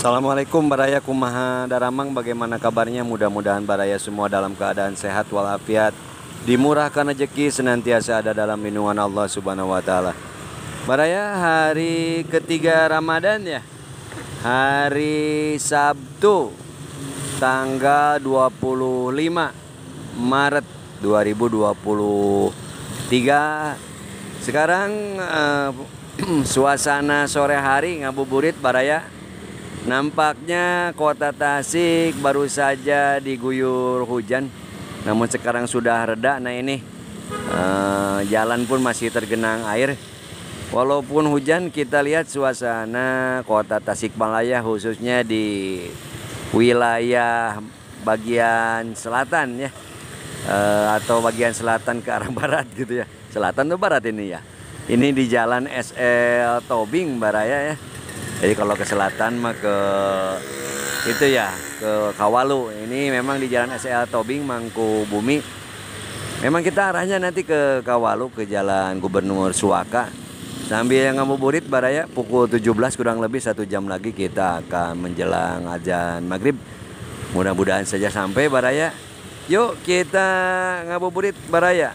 Assalamualaikum Baraya Kumaha Daramang, bagaimana kabarnya? Mudah-mudahan Baraya semua dalam keadaan sehat walafiat, dimurahkan rezeki, senantiasa ada dalam lindungan Allah Subhanahu wa taala. Baraya, hari ketiga Ramadan ya. Hari Sabtu tanggal 25 Maret 2023. Sekarang suasana sore hari ngabuburit Baraya. Nampaknya kota Tasik baru saja diguyur hujan, namun sekarang sudah reda. Nah ini jalan pun masih tergenang air. Walaupun hujan, kita lihat suasana kota Tasikmalaya khususnya di wilayah bagian selatan ya, atau bagian selatan ke arah barat gitu ya. Selatan atau barat ini ya. Ini di jalan SL Tobing Baraya ya. Jadi kalau ke selatan mah ke itu ya, ke Kawalu. Ini memang di jalan SL Tobing Mangkubumi. Memang kita arahnya nanti ke Kawalu, ke jalan Gubernur Suaka. Sambil ngabuburit Baraya, pukul 17 kurang lebih 1 jam lagi kita akan menjelang azan maghrib. Mudah-mudahan saja sampai Baraya. Yuk kita ngabuburit Baraya.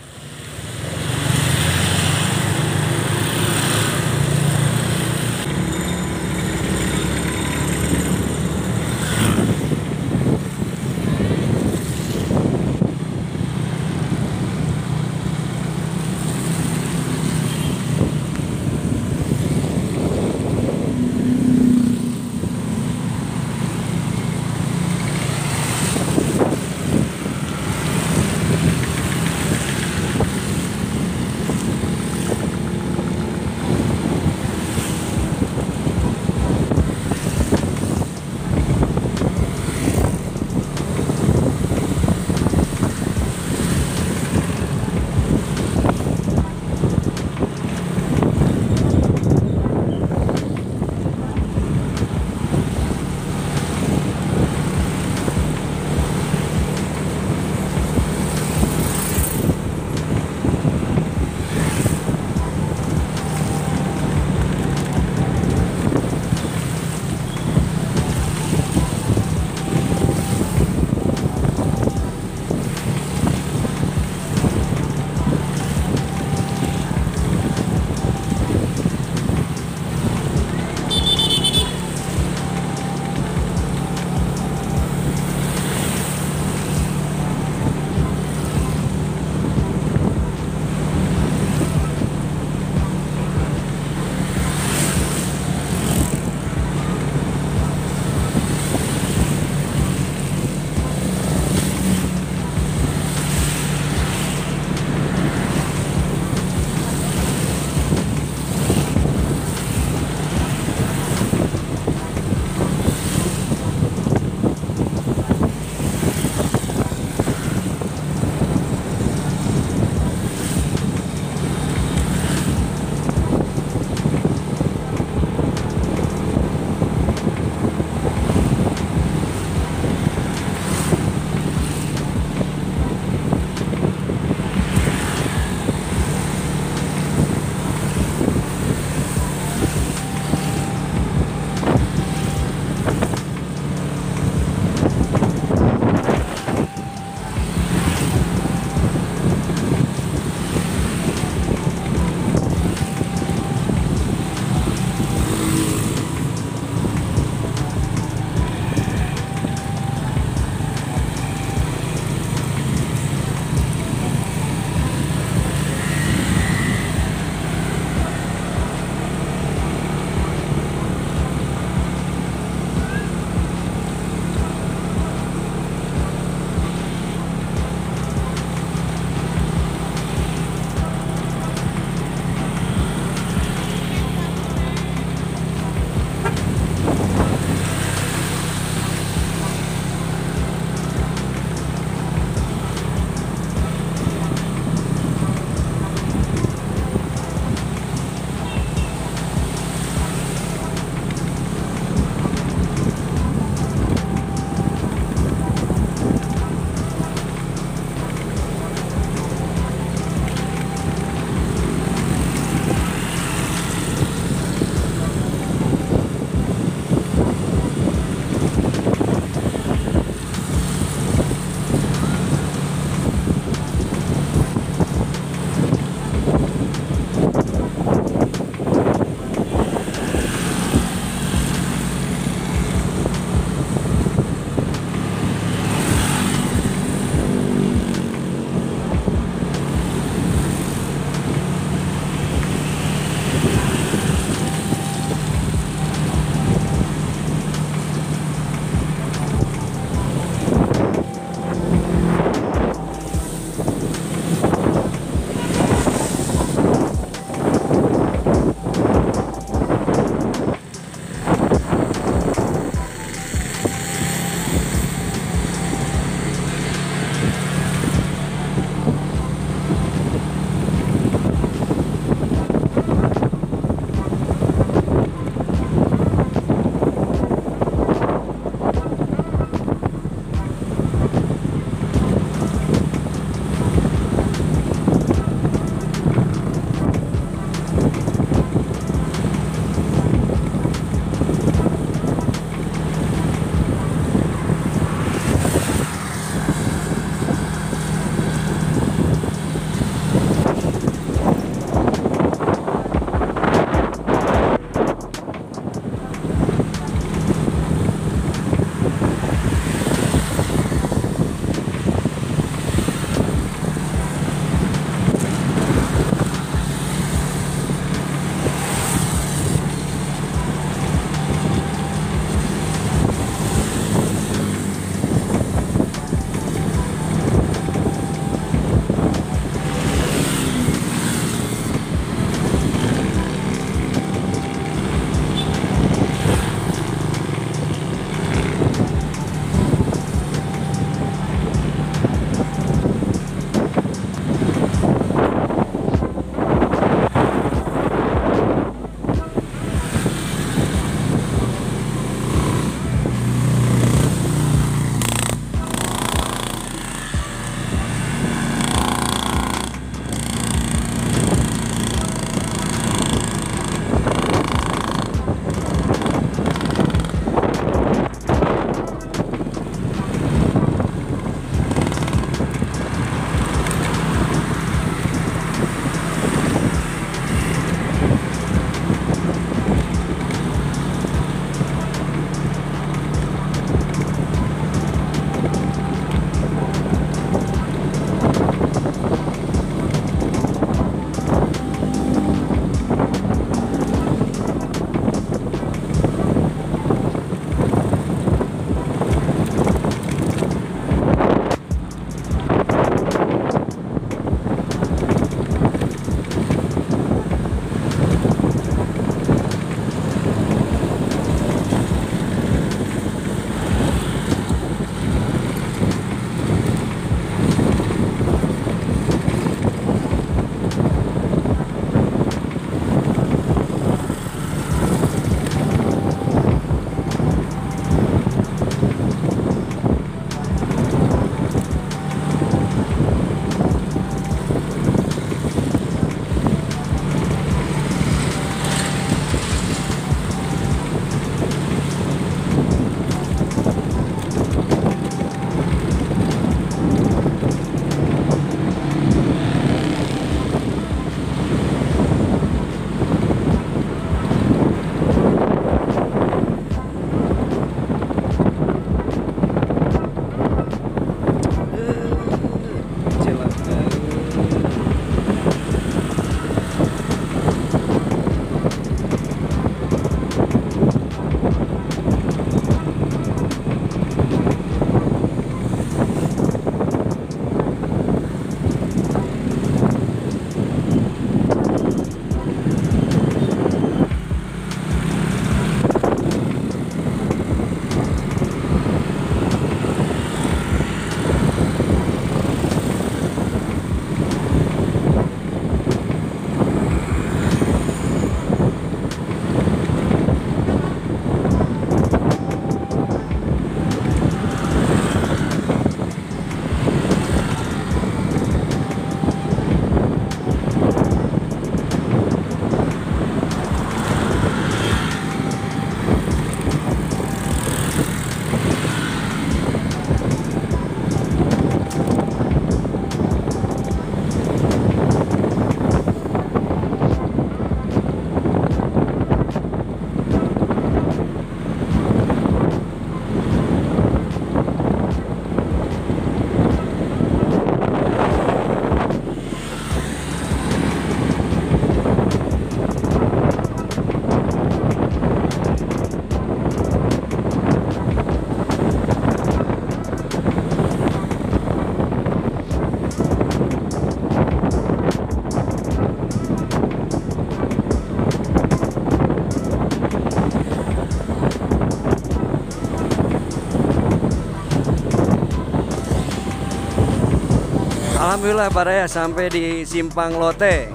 Alhamdulillah Baraya sampai di Simpang Lote.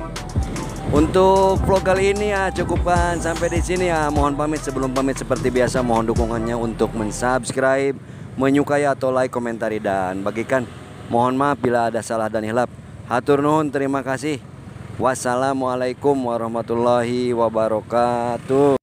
Untuk vlog kali ini ya cukupkan sampai di sini ya. Mohon pamit, sebelum pamit seperti biasa mohon dukungannya untuk mensubscribe, menyukai atau like, komentari dan bagikan. Mohon maaf bila ada salah dan hilap. Hatur nuhun, terima kasih. Wassalamualaikum warahmatullahi wabarakatuh.